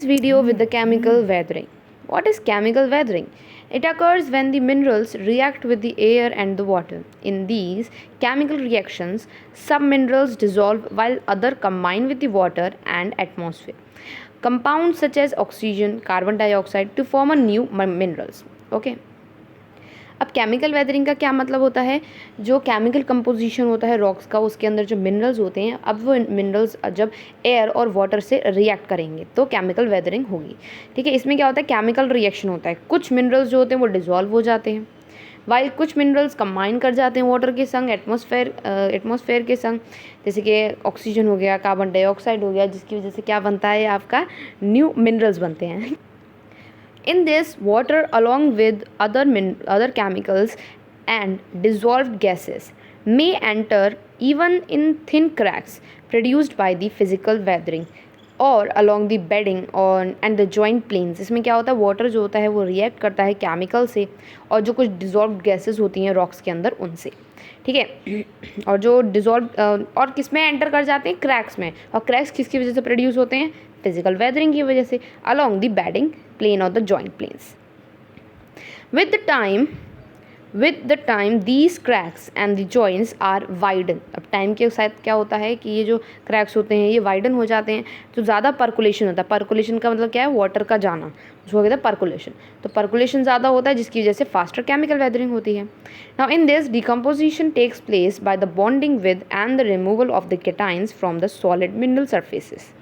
This video with the chemical weathering. What is chemical weathering? It occurs when the minerals react with the air and the water. In these chemical reactions, some minerals dissolve while other combine with the water and atmosphere. Compounds such as oxygen, carbon dioxide to form a new minerals. Okay. अब chemical weathering का क्या मतलब होता है, जो chemical composition होता है rocks का, उसके अंदर जो मिनरल्स होते हैं, अब वो मिनरल्स जब एयर और वाटर से रिएक्ट करेंगे तो केमिकल वेदरिंग होगी. ठीक है. इसमें क्या होता है, केमिकल रिएक्शन होता है. कुछ मिनरल्स जो होते हैं वो डिजॉल्व हो जाते हैं, वाइल कुछ मिनरल्स कंबाइन कर जाते हैं वाटर के संग, एटमॉस्फेयर के संग, जैसे कि ऑक्सीजन हो गया, कार्बन डाइऑक्साइड हो गया, जिसकी वजह से क्या बनता है, आपका न्यू मिनरल्स बनते हैं. In this, water along with other chemicals and dissolved gases may enter even in thin cracks produced by the physical weathering और along the bedding on and the joint planes. इसमें क्या होता है, water जो होता है वो रिएक्ट करता है केमिकल से और जो कुछ डिजॉल्व गैसेस होती हैं रॉक्स के अंदर उनसे. ठीक है. और जो डिजॉल्व और किस में एंटर कर जाते हैं, क्रैक्स में. और क्रैक्स किसकी वजह से प्रोड्यूस होते हैं, फिजिकल वेदरिंग की वजह से, along the bedding plane or the joint planes. With the time these cracks and the joints are widen. अब टाइम के साथ क्या होता है कि ये जो क्रैक्स होते हैं ये वाइडन हो जाते हैं, तो ज़्यादा पर्कुलेशन होता है. पर्कुलेशन का मतलब क्या है, वाटर का जाना, उसको कहते हैं पर्कुलेशन. तो पर्कुलेशन ज़्यादा होता है जिसकी वजह से फास्टर केमिकल वेदरिंग होती है. Now in this decomposition takes place by the bonding with and the removal of the cations from the solid mineral surfaces.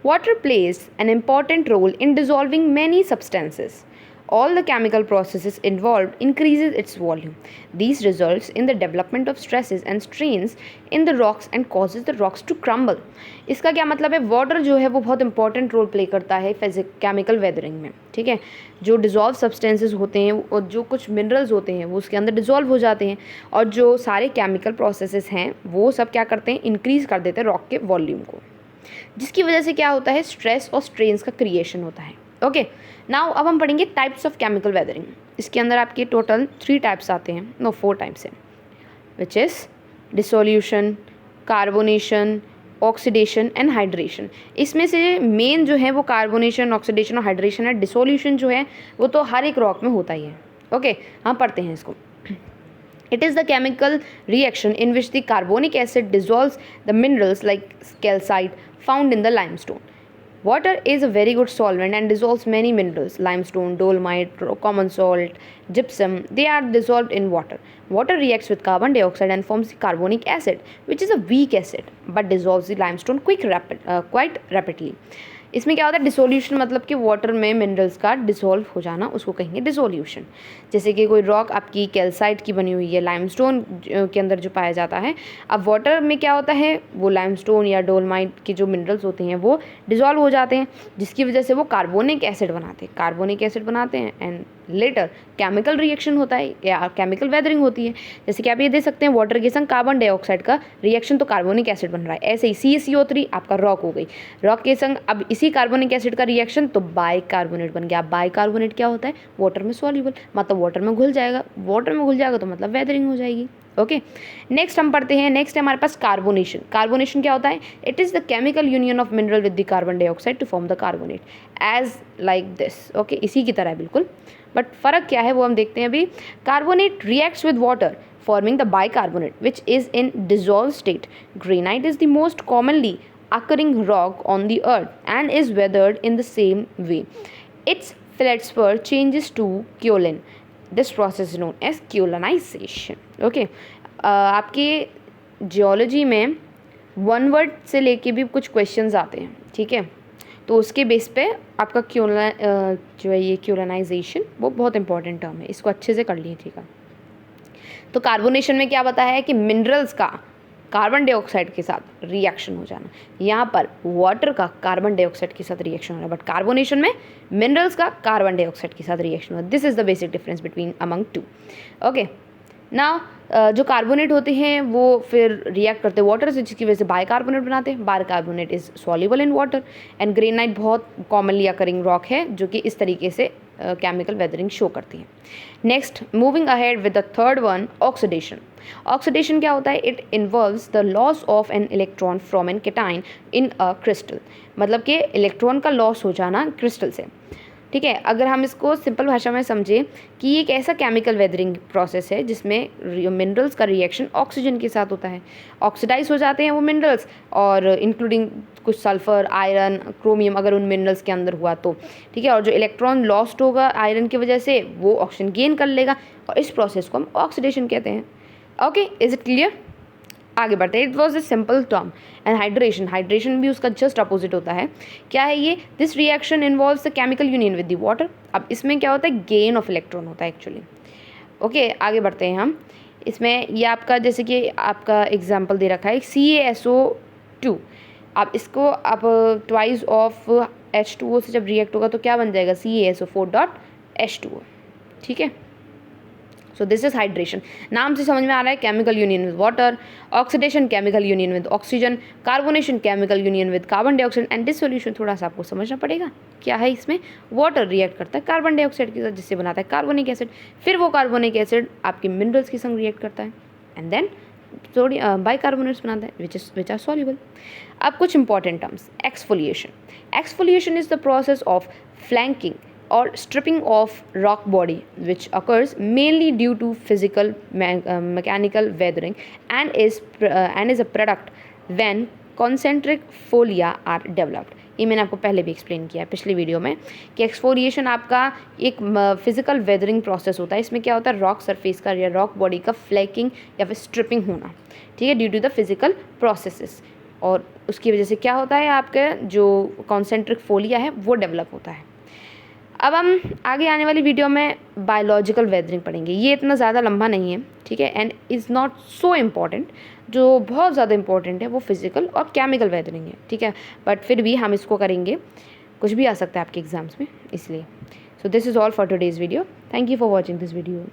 Water plays an important role in dissolving many substances. All the chemical processes involved increases its volume. These results in the development of stresses and strains in the rocks and causes the rocks to crumble. इसका क्या मतलब है, water जो है वो बहुत important role play करता है केमिकल वेदरिंग में. ठीक है. जो डिजॉल्व सब्सटेंसेस होते हैं और जो कुछ मिनरल्स होते हैं वो उसके अंदर डिजॉल्व हो जाते हैं, और जो सारे केमिकल प्रोसेसेस हैं वो सब क्या करते हैं, इंक्रीज़ कर देते हैं रॉक के वॉल्यूम को, जिसकी वजह से क्या होता है, स्ट्रेस और स्ट्रेन्स का क्रिएशन होता है. ओके. नाउ अब हम पढ़ेंगे टाइप्स ऑफ केमिकल वेदरिंग. इसके अंदर आपके टोटल 3 टाइप्स आते हैं, 4 टाइप्स हैं, which is dissolution, carbonation, oxidation and hydration. इसमें से मेन जो है वो कार्बोनेशन, ऑक्सीडेशन और हाइड्रेशन है. डिसोल्यूशन जो है वो तो हर एक रॉक में होता ही है. ओके. हम पढ़ते हैं इसको. It is the chemical reaction in which the carbonic acid dissolves the minerals like calcite found in the limestone. Water is a very good solvent and dissolves many minerals. Limestone, dolomite, common salt, gypsum, they are dissolved in water. Water reacts with carbon dioxide and forms the carbonic acid, which is a weak acid, but dissolves the limestone quite rapidly. इसमें क्या होता है, dissolution मतलब कि water में minerals का dissolve हो जाना, उसको कहेंगे डिसोल्यूशन. जैसे कि कोई रॉक आपकी कैल्साइट की बनी हुई है, लाइमस्टोन के अंदर जो पाया जाता है. अब वाटर में क्या होता है, वो लाइमस्टोन या डोलमाइट के जो मिनरल्स होते हैं वो डिसॉल्व हो जाते हैं, जिसकी वजह से वो कार्बोनिक एसिड बनाते हैं एंड लेटर केमिकल रिएक्शन होता है या केमिकल वेदरिंग होती है. जैसे कि आप ये दे सकते हैं, वाटर के संग कार्बन डाइऑक्साइड का रिएक्शन तो कार्बोनिक एसिड बन रहा है. ऐसे ही CaCO3 आपका रॉक हो गई, रॉक के संग अब इसी कार्बोनिक एसिड का रिएक्शन तो बाइकार्बोनेट बन गया. बाइकार्बोनेट क्या होता है, वाटर में सॉल्युबल, मतलब वाटर में घुल जाएगा तो मतलब वेदरिंग हो जाएगी. ओके. नेक्स्ट हम पढ़ते हैं. नेक्स्ट है हमारे पास कार्बोनेशन. कार्बोनेशन क्या होता है, it is the chemical union of mineral with the carbon dioxide to form the carbonate as like this. Okay. इसी की तरह है बिल्कुल, बट फ़र्क क्या है वो हम देखते हैं अभी. Carbonate reacts with water forming the bicarbonate which is in dissolved state. Granite is the most commonly occurring rock on the earth and is weathered in the same way. Its feldspar changes to kaolin. This process is known as kaolinization. Okay. आपके geology में one word से लेके भी कुछ questions आते हैं. ठीक है. तो उसके बेस पे आपका जो है ये क्योलानाइजेशन वो बहुत इंपॉर्टेंट टर्म है, इसको अच्छे से कर लीजिएगा. तो कार्बोनेशन में क्या बताया है कि मिनरल्स का कार्बन डाइऑक्साइड के साथ रिएक्शन हो जाना. यहाँ पर वाटर का कार्बन डाइऑक्साइड के साथ रिएक्शन हो रहा है, बट कार्बोनेशन में मिनरल्स का कार्बन डाइऑक्साइड के साथ रिएक्शन हो रहा है. This is the basic difference between among two. Okay. ना जो कार्बोनेट होते हैं वो फिर रिएक्ट करते हैं वाटर से, जिसकी वजह से बाइकार्बोनेट बनाते हैं. Bicarbonate is soluble in water and granite बहुत कॉमनली अकरिंग रॉक है जो कि इस तरीके से केमिकल वेदरिंग शो करती है। Next, moving ahead with the third one, oxidation. Oxidation क्या होता है? It involves the loss of an electron from an cation in a crystal, मतलब कि इलेक्ट्रॉन का लॉस हो जाना क्रिस्टल से। ठीक है, अगर हम इसको सिंपल भाषा में समझें कि ये एक ऐसा केमिकल वेदरिंग प्रोसेस है जिसमें मिनरल्स का रिएक्शन ऑक्सीजन के साथ होता है, ऑक्सीडाइज हो जाते हैं वो मिनरल्स, और इंक्लूडिंग कुछ सल्फर, आयरन, क्रोमियम अगर उन मिनरल्स के अंदर हुआ तो। ठीक है, और जो इलेक्ट्रॉन लॉस्ट होगा आयरन की वजह से वो ऑक्सीजन गेन कर लेगा, और इस प्रोसेस को हम ऑक्सीडेशन कहते हैं। Okay, is it clear? आगे बढ़ते हैं। It was a simple term. And hydration, hydration भी उसका जस्ट अपोजिट होता है। क्या है ये? This reaction involves the chemical union with the water. अब इसमें क्या होता है? गेन ऑफ इलेक्ट्रॉन होता है एक्चुअली। ओके, आगे बढ़ते हैं हम। इसमें ये आपका, जैसे कि आपका एग्जाम्पल दे रखा है CaSO2। अब इसको आप ट्वाइस ऑफ H2O से जब रिएक्ट होगा तो क्या बन जाएगा? CaSO4.H2O। ठीक है, सो दिस इज हाइड्रेशन। नाम से समझ में आ रहा है, chemical union with water, oxidation chemical union with oxygen, carbonation chemical union with carbon dioxide, and dissolution थोड़ा सा आपको समझना पड़ेगा क्या है इसमें। वाटर रिएक्ट करता है कार्बन डाइऑक्साइड के साथ जिससे बनाता है कार्बोनिक एसिड, फिर वो कार्बोनिक एसिड आपके मिनरल्स के संग रिएक्ट करता है, एंड देन बाइकार्बोनेट्स बनाता है विच आर सॉल्युबल। अब कुछ important terms. Exfoliation. Exfoliation is the process of flaking or stripping of rock body, which occurs mainly due to physical mechanical weathering and is a product when concentric folia are developed। ये मैंने आपको पहले भी explain किया है पिछली video में कि एक्सफोलिएशन आपका एक फिजिकल वेदरिंग प्रोसेस होता है। इसमें क्या होता है? रॉक सरफेस का या रॉक बॉडी का फ्लैकिंग या फिर स्ट्रिपिंग होना, ठीक है, due to the physical processes, और उसकी वजह से क्या होता है? आपका जो कॉन्सेंट्रिक फोलिया है वो डेवलप होता है। अब हम आगे आने वाली वीडियो में बायोलॉजिकल वेदरिंग पढ़ेंगे। ये इतना ज़्यादा लंबा नहीं है, ठीक है, and is not so important. जो बहुत ज़्यादा इंपॉर्टेंट है वो फिजिकल और केमिकल वेदरिंग है, ठीक है, बट फिर भी हम इसको करेंगे, कुछ भी आ सकता है आपके एग्जाम्स में, इसलिए। So this is all for today's video. Thank you for watching this video.